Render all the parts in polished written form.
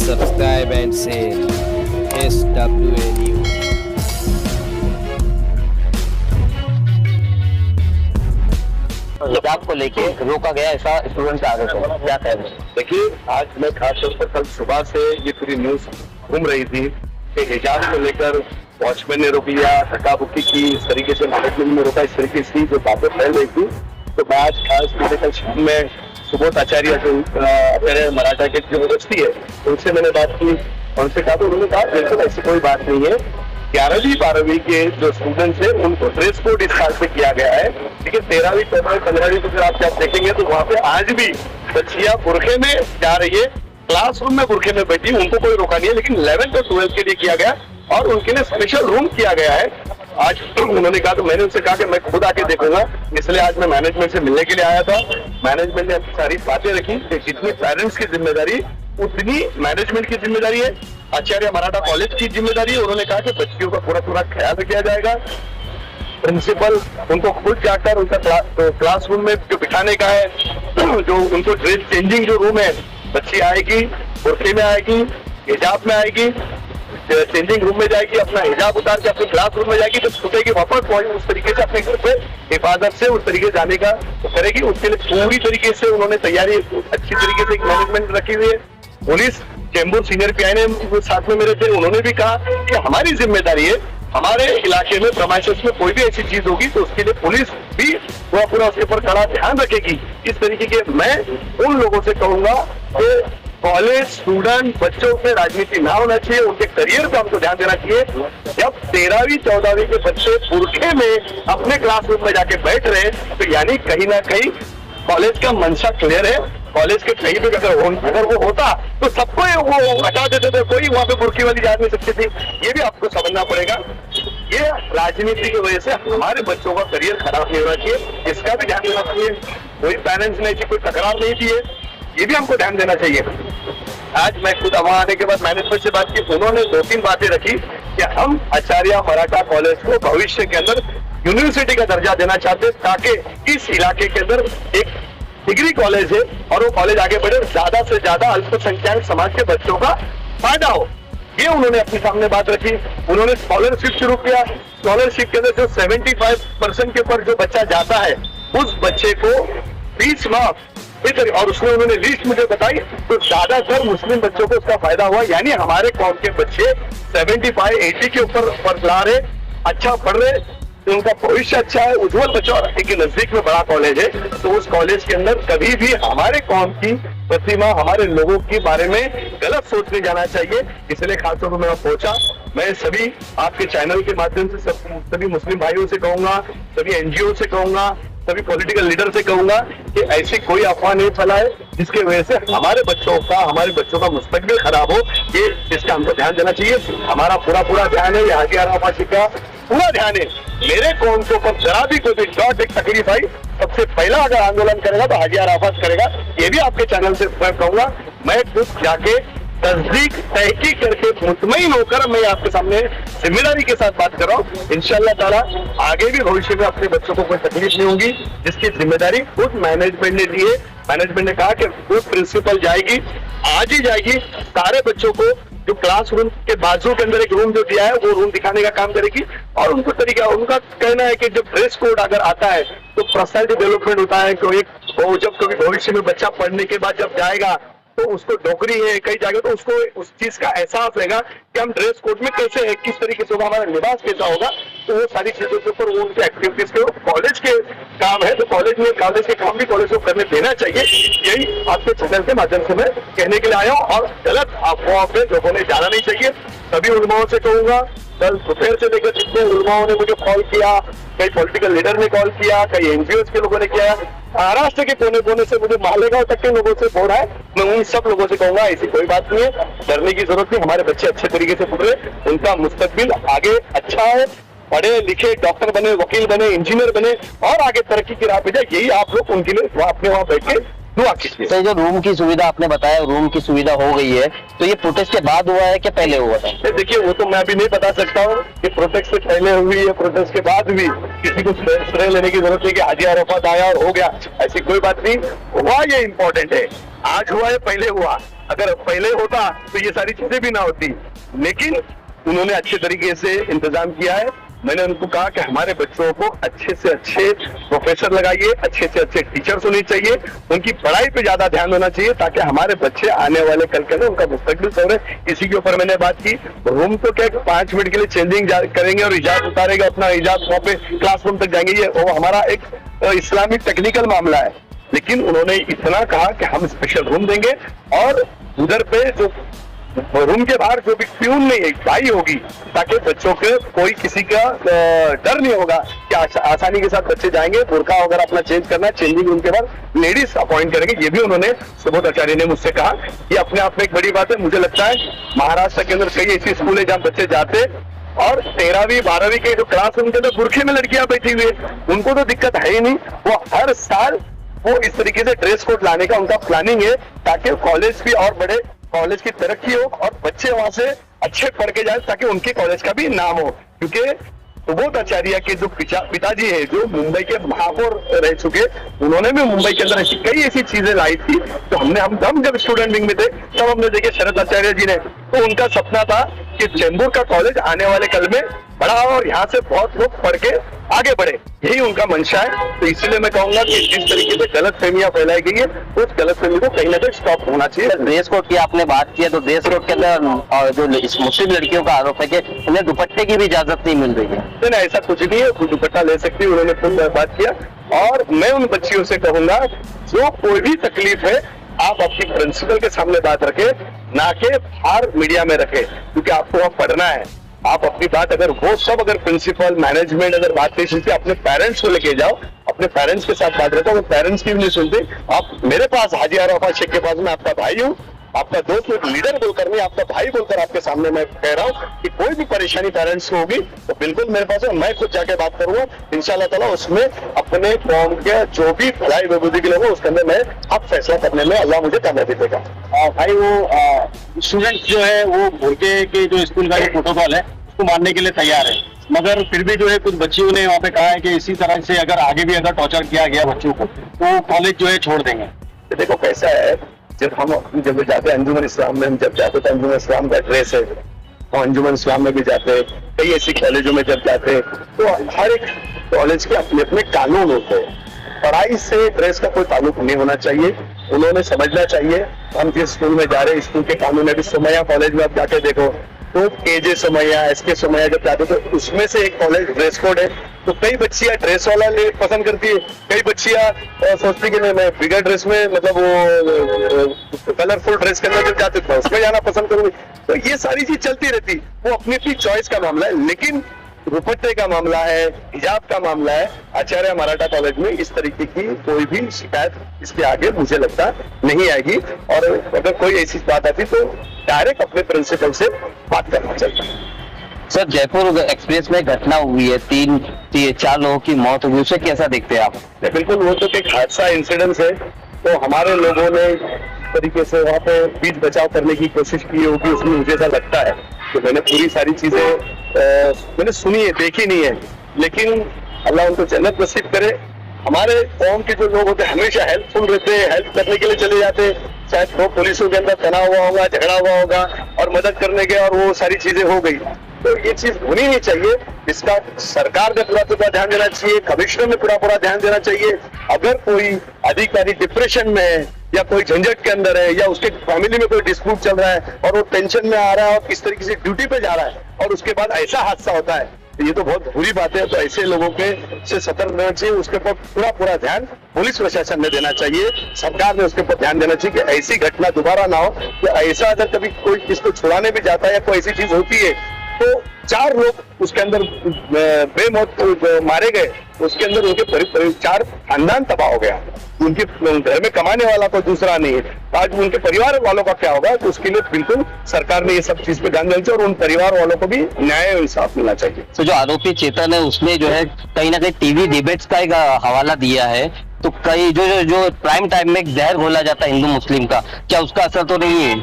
subscribe and say SWA News. हिजाब को लेके रोका गया, ऐसा स्टूडेंट का आरोप है, क्या कहना है? देखिए, आज मैं खासतौर पर कल सुबह से ये पूरी न्यूज घूम रही थी कि हिजाब को लेकर वॉचमैन ने रोक लिया, धक्का-बुक्की की, इस तरीके से मैनेजमेंट ने रोका, इस तरीके से जो बातें फैल रही थी। तो मैं आज खास मैंने कल शाम में सुबोध आचार्य जो मेरे मराठा के जो यूनिवर्सिटी है उनसे मैंने बात की, उनसे कहा तो उन्होंने कहा बिल्कुल ऐसी कोई बात नहीं है। 11वीं 12वीं के जो स्टूडेंट्स हैं उनको ड्रेस कोड इस साल से किया गया है, लेकिन 13वीं 14वीं 15वीं को अगर आप देखेंगे तो वहाँ पे आज भी बच्चियां बुरखे में जा रही है, क्लासरूम में बुरखे में बैठी, उनको कोई रोका नहीं है। लेकिन 11th और 12th के लिए किया गया और उनके लिए स्पेशल रूम किया गया है। आज उन्होंने कहा, तो मैंने उनसे कहा कि मैं खुद आके देखूंगा, इसलिए आज मैं मैनेजमेंट से मिलने के लिए आया था। मैनेजमेंट ने सारी बातें रखी कि जितनी पेरेंट्स की जिम्मेदारी उतनी मैनेजमेंट की जिम्मेदारी है, आचार्य मराठा कॉलेज की जिम्मेदारी है। उन्होंने कहा कि बच्चियों का पूरा ख्याल रखा जाएगा। प्रिंसिपल उनको खुद जाकर उनका क्लासरूम में जो बिठाने का है, जो उनको ड्रेस चेंजिंग जो रूम है, बच्ची आएगी बुरखे में आएगी, हिजाब में आएगी, चेंजिंग रूम में जाएगी, अपना हिजाब उतार के अपने क्लासरूम में जाएगी, तो छूटेगी वापस उस तरीके से अपने घर पे हिफाजत से उस तरीके जाने का करेगी। उसके लिए पूरी तरीके से उन्होंने तैयारी अच्छी तरीके से मैनेजमेंट रखी हुई है। पुलिस चेंबूर सीनियर पीआई ने साथ में मेरे थे, उन्होंने भी कहा कि हमारी जिम्मेदारी है, हमारे इलाके में प्रेमाइसेस में कोई भी ऐसी चीज होगी तो उसके लिए पुलिस भी पूरा उसके ऊपर कड़ा ध्यान रखेगी। इस तरीके के मैं उन लोगों से कहूंगा कि कॉलेज स्टूडेंट बच्चों पे राजनीति ना होना चाहिए, उनके करियर पे हमको ध्यान देना चाहिए। जब 13वीं 14वीं के बच्चे बुरखे में अपने क्लासरूम में जाके बैठ रहे तो यानी कहीं ना कहीं कॉलेज का मंशा क्लियर है। कॉलेज के कहीं भी अगर वो होता तो सबको वो हटा देते थे, कोई वहां पे बुरकी वाली जा नहीं सकती थी। ये भी आपको समझना पड़ेगा। ये राजनीति की वजह से हमारे बच्चों का करियर खराब नहीं होना चाहिए, इसका भी ध्यान देना चाहिए। कोई पेरेंट्स ने कोई तकरार नहीं दी है, ये भी हमको ध्यान देना चाहिए। आज मैं खुद वहां आने के बाद मैनेजमेंट से बात की, उन्होंने 2-3 बातें रखी कि हम आचार्य मराठा कॉलेज को भविष्य के अंदर यूनिवर्सिटी का दर्जा देना चाहते, ताकि इस इलाके के अंदर एक डिग्री कॉलेज है और वो कॉलेज आगे बढ़े, ज्यादा से ज्यादा अल्पसंख्यक समाज के बच्चों का फायदा हो। ये उन्होंने अपने सामने बात रखी। उन्होंने स्कॉलरशिप शुरू किया। स्कॉलरशिप के अंदर जो 75% के ऊपर जो बच्चा जाता है उस बच्चे को 20 माफ, और उसने उन्होंने लिस्ट मुझे बताई तो ज्यादातर मुस्लिम बच्चों को उसका फायदा हुआ। यानी हमारे कौम के बच्चे 75-80 के ऊपर ला रहे, अच्छा पढ़ रहे, उनका भविष्य अच्छा है, उज्जवल बच्चा। और के नजदीक में बड़ा कॉलेज है, तो उस कॉलेज के अंदर कभी भी हमारे कौम की प्रतिमा, हमारे लोगों के बारे में गलत सोच नहीं जाना चाहिए। इसलिए खासतौर पर मैं पहुंचा। मैं सभी आपके चैनल के माध्यम से सभी मुस्लिम भाइयों से कहूंगा, सभी एनजीओ से कहूंगा, सभी पॉलिटिकल लीडर से कहूंगा कि ऐसी कोई अफवाह नहीं फैलाए जिसके वजह से हमारे बच्चों का मुस्तकबिल खराब हो। ये इसका हमको ध्यान देना चाहिए। हमारा पूरा ध्यान है, यहाँ की आराफाशी का पूरा ध्यान है। मेरे कौम के ऊपर जरा भी कोई भी डॉट एक तकलीफ आई, सबसे पहला अगर आंदोलन करेगा तो हाजी अराफात करेगा। ये भी आपके चैनल से मैं कहूंगा। मैं खुद जाके तस्दीक तहकीक करके मुतमईन होकर मैं आपके सामने जिम्मेदारी के साथ बात कर रहा हूँ। इंशाअल्लाह ताला आगे भी भविष्य में अपने बच्चों को कोई तकलीफ नहीं होगी, जिसकी जिम्मेदारी खुद मैनेजमेंट ने दी है। मैनेजमेंट ने कहा कि खुद प्रिंसिपल जाएगी, आज ही जाएगी, सारे बच्चों को जो क्लासरूम के बाजू के अंदर एक रूम जो दिया है वो रूम दिखाने का काम करेगी। और उनको तरीका, उनका कहना है कि जब ड्रेस कोड अगर आता है तो पर्सनैलिटी डेवलपमेंट होता है। जब कभी भविष्य में बच्चा पढ़ने के बाद जब जाएगा तो उसको नौकरी है कई जगह, तो उसको उस चीज का एहसास रहेगा कि हम ड्रेस कोड में कैसे है, किस तरीके से होगा, हमारा लिबास कैसा होगा। तो वो सारी चीजों के ऊपर वो उनकी एक्टिविटीज के कॉलेज के काम है, तो कॉलेज के काम भी कॉलेज को करने देना चाहिए। यही आपके चैनल के माध्यम से मैं कहने के लिए आया हूँ। और गलत अफवाह पे लोगों ने जाना नहीं चाहिए। सभी उलमाओं से कहूंगा, कल दोपहर से लेकर जितने उलमाओं ने मुझे कॉल किया, कई पॉलिटिकल लीडर ने कॉल किया, कई एनजीओ के लोगों ने किया, महाराष्ट्र के कोने से मुझे मालेगांव तक के लोगों से बोल रहा है। मैं उन सब लोगों से कहूंगा ऐसी कोई बात नहीं है, डरने की जरूरत नहीं। हमारे बच्चे अच्छे तरीके से पढ़ रहे, उनका मुस्तकबिल आगे अच्छा है, पढ़े लिखे डॉक्टर बने, वकील बने, इंजीनियर बने और आगे तरक्की की राह पे जाए। यही आप लोग उनके लिए अपने वहां बैठ के दुआ कीजिए। सर, जो रूम की सुविधा आपने बताया, रूम की सुविधा हो गई है, तो ये प्रोटेस्ट के बाद हुआ है कि पहले हुआ था? देखिए, वो तो मैं अभी नहीं बता सकता हूँ कि प्रोटेस्ट से पहले हुई या प्रोटेस्ट के बाद हुई। किसी को श्रेय लेने की जरूरत नहीं कि हाजी अराफात आया और हो गया, ऐसी कोई बात नहीं। हुआ ये इम्पोर्टेंट है, आज हुआ है पहले हुआ, अगर पहले होता तो ये सारी चीजें भी ना होती, लेकिन उन्होंने अच्छे तरीके से इंतजाम किया है। मैंने उनको कहा कि हमारे बच्चों को अच्छे से अच्छे प्रोफेसर लगाइए, अच्छे से अच्छे टीचर्स होने चाहिए, उनकी पढ़ाई पे ज्यादा ध्यान होना चाहिए, ताकि हमारे बच्चे आने वाले कल के ना उनका मुस्तकबिल सवरे। इसी के ऊपर मैंने बात की। रूम तो क्या 5 मिनट के लिए चेंजिंग करेंगे और हिजाब उतारेगा, अपना हिजाब वहाँ पे क्लासरूम तक जाएंगे, ये वो हमारा एक इस्लामिक टेक्निकल मामला है। लेकिन उन्होंने इतना कहा कि हम स्पेशल रूम देंगे और उधर पे जो रूम के बाहर जो भी प्यून नहीं है भाई होगी, ताकि बच्चों के कोई किसी का डर नहीं होगा कि आसानी के साथ बच्चे जाएंगे। बुर्का वगैरह अपना चेंज करना है, चेंजिंग रूम के बाद लेडीज अपॉइंट करेंगे। ये भी उन्होंने सुबोध आचार्य ने मुझसे कहा। ये अपने आप में एक बड़ी बात है। मुझे लगता है महाराष्ट्र के अंदर कई ऐसी स्कूल है जहाँ बच्चे जाते और 13वीं 12वीं के जो क्लासरूम के अंदर बुरखे में लड़कियां बैठी हुई है, उनको तो दिक्कत है ही नहीं। वो हर साल वो इस तरीके से ड्रेस कोड लाने का उनका प्लानिंग है, ताकि कॉलेज भी और बड़े, कॉलेज की तरक्की हो और बच्चे वहां से अच्छे पढ़ के जाए, ताकि उनके कॉलेज का भी नाम हो। क्योंकि सुबोध आचार्य के जो पिताजी है, जो मुंबई के महापौर रह चुके, उन्होंने भी मुंबई के अंदर कई ऐसी चीजें लाई थी। तो हम जब स्टूडेंट विंग में थे तब हमने देखे शरद आचार्य जी ने, तो उनका सपना था कि चेंबूर का कॉलेज आने वाले कल में बड़ा और यहाँ से बहुत लोग पढ़ के आगे बढ़े, यही उनका मंशा है। तो इसलिए मैं कहूंगा कि जिस तरीके से गलत फहमियां फैलाई गई है, उस गलत फहमी को कहीं ना कहीं स्टॉप होना चाहिए। ड्रेस कोड की आपने बात की है, तो ड्रेस कोड के अंदर जो मुस्लिम लड़कियों का आरोप है कि उन्हें दुपट्टे की भी इजाजत नहीं मिल रही है। नहीं, ऐसा कुछ नहीं है, कोई दुपट्टा ले सकती है, उन्होंने खुद बात किया। और मैं उन बच्चियों से कहूंगा, जो कोई भी तकलीफ है आप अपनी प्रिंसिपल के सामने बात रखे, ना के बाहर मीडिया में रखे, क्योंकि आपको वहां पढ़ना है। आप अपनी बात अगर प्रिंसिपल मैनेजमेंट अगर बात नहीं सुनते, अपने पेरेंट्स को लेके जाओ, अपने पेरेंट्स के साथ बात रखो। पेरेंट्स की भी नहीं सुनते, आप मेरे पास हाजी अरफात शेख के पास, मैं आपका भाई हूँ, आपका दोस्त, एक लीडर बोलकर नहीं, आपका भाई बोलकर आपके सामने मैं कह रहा हूँ कि कोई भी परेशानी पेरेंट्स को होगी तो बिल्कुल मेरे पास है, मैं खुद जाके बात करूंगा इंशाल्लाह ताला। उसमें अपने कौम के जो भी भलाई बहबूदी के लोग हैं, उसके अंदर मैं अब फैसला करने में अल्लाह मुझे कामयाबी देगा। भाई वो स्टूडेंट जो है वो भोरके के जो स्कूल का जो प्रोटोकॉल है उसको मानने के लिए तैयार है, मगर फिर भी जो है कुछ बच्चियों ने वहाँ पे कहा है कि इसी तरह से अगर आगे भी अगर टॉर्चर किया गया बच्चों को तो कॉलेज जो है छोड़ देंगे। देखो कैसा है, जब जाते हैं अंजुमन इस्लाम में, हम जब जाते तो अंजुमन इस्लाम का ड्रेस है, और अंजुमन इस्लाम में भी जाते, कई ऐसी कॉलेजों में जब जाते तो हर एक कॉलेज के अपने अपने कानून होते हैं। पढ़ाई से ड्रेस का कोई ताल्लुक नहीं होना चाहिए, उन्होंने समझना चाहिए। हम जिस स्कूल में जा रहे हैं, स्कूल के कानून है। अभी सुमैया कॉलेज में आप जाके देखो तो केजे सुमैया, एसके सुमैया जब जाते तो उसमें से एक कॉलेज ड्रेस कोड है, तो कई बच्चियां ड्रेस वाला ले पसंद करती है, कई बच्चियां सोचती कि मैं बिगर ड्रेस में, मतलब वो कलरफुल ड्रेस के अंदर जब जाते थे उसमें जाना पसंद करूंगी। तो ये सारी चीज चलती रहती, वो अपनी अपनी चॉइस का मामला है। लेकिन दुपट्टे का मामला है, हिजाब का मामला है, आचार्य मराठा कॉलेज में इस तरीके की कोई भी शिकायत इसके आगे मुझे लगता नहीं आएगी। और अगर कोई ऐसी बात आती तो डायरेक्ट अपने प्रिंसिपल से बात करना चाहिए। सर, जयपुर एक्सप्रेस में घटना हुई है, 4 लोगों की मौत हुई, उसे कैसा देखते हैं आप? बिल्कुल, वो तो एक हादसा इंसिडेंट है, तो हमारे लोगों ने तरीके से वहाँ पे बीच बचाव करने की कोशिश की होगी, उसमें मुझे ऐसा लगता है। तो मैंने पूरी सारी चीजें मैंने सुनी है, देखी नहीं है, लेकिन अल्लाह उनको जन्नत नसीब करे। हमारे कौम के जो लोग होते हैं हमेशा हेल्पफुल रहते हैं, हेल्प करने के लिए चले जाते हैं, चाहे तो पुलिसों के अंदर तनाव हुआ होगा, झगड़ा हुआ होगा और मदद करने के, और वो सारी चीजें हो गई। तो ये चीज होनी नहीं चाहिए, इसका सरकार ने पूरा ध्यान देना चाहिए, कमिश्नर ने पूरा ध्यान देना चाहिए। अगर कोई अधिकारी डिप्रेशन में है या कोई झंझट के अंदर है या उसके फैमिली में कोई डिस्प्यूट चल रहा है और वो टेंशन में आ रहा है और किस तरीके से ड्यूटी पे जा रहा है और उसके बाद ऐसा हादसा होता है, तो ये तो बहुत बुरी बात है। तो ऐसे लोगों के से सतर्क रहना चाहिए, उसके ऊपर पूरा ध्यान पुलिस प्रशासन ने देना चाहिए, सरकार ने उसके ऊपर ध्यान देना चाहिए कि ऐसी घटना दोबारा ना हो। तो ऐसा अगर कभी कोई किसको छुड़ाने भी जाता है या कोई ऐसी चीज होती है तो 4 लोग उसके अंदर बेमौत मारे गए, उसके अंदर उनके 4 खानदान तबाह हो गया, उनके घर में कमाने वाला कोई दूसरा नहीं है। आज उनके परिवार वालों का क्या होगा, तो उसके लिए बिल्कुल सरकार ने ये सब चीज पे ध्यान देना चाहिए और उन परिवार वालों को भी न्याय और इंसाफ मिलना चाहिए। तो जो आरोपी चेतन है उसने जो है कहीं ना कहीं टीवी डिबेट्स का एक हवाला दिया है, तो कई जो प्राइम टाइम में जहर घोला जाता है हिंदू मुस्लिम का, क्या उसका असर तो नहीं है?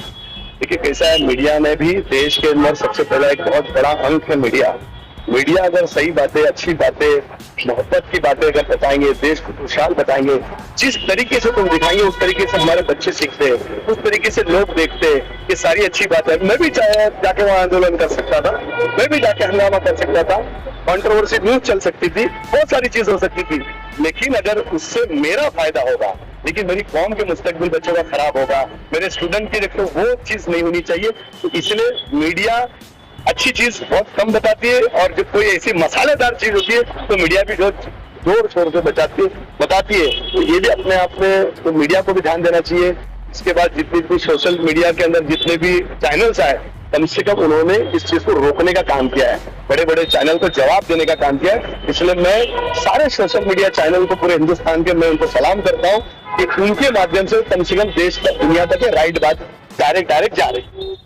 देखिए कैसा है, मीडिया में भी देश के अंदर सबसे पहला एक बहुत बड़ा अंक है मीडिया, मीडिया अगर सही बातें, अच्छी बातें, मोहब्बत की बातें अगर बताएंगे, देश को खुशहाल बताएंगे, जिस तरीके से तुम दिखाएंगे उस तरीके से हमारे बच्चे सीखते हैं, उस तरीके से लोग देखते हैं। ये सारी अच्छी बात है। मैं भी चाहे जाके वहां आंदोलन कर सकता था, मैं भी जाके हंगामा कर सकता था, कंट्रोवर्सी न्यूज चल सकती थी, बहुत सारी चीज हो सकती थी, लेकिन अगर उससे मेरा फायदा होगा, लेकिन मेरी कौम के मुस्तकबिल बच्चों का खराब होगा, मेरे स्टूडेंट की देखो वो चीज नहीं होनी चाहिए। तो इसलिए मीडिया अच्छी चीज बहुत कम बताती है, और जब कोई ऐसी मसालेदार चीज होती है तो मीडिया भी जो जोर शोर से बताती है। तो ये भी अपने आप में तो मीडिया को भी ध्यान देना चाहिए। इसके बाद जितनी भी सोशल मीडिया के अंदर जितने भी चैनल्स आए, कम से कम उन्होंने इस चीज को रोकने का काम किया है, बड़े बड़े चैनल को जवाब देने का काम किया है। इसलिए मैं सारे सोशल मीडिया चैनल को पूरे हिंदुस्तान के मैं उनको सलाम करता हूँ कि उनके माध्यम से कम देश तक, दुनिया तक राइट बात डायरेक्ट जा रही है।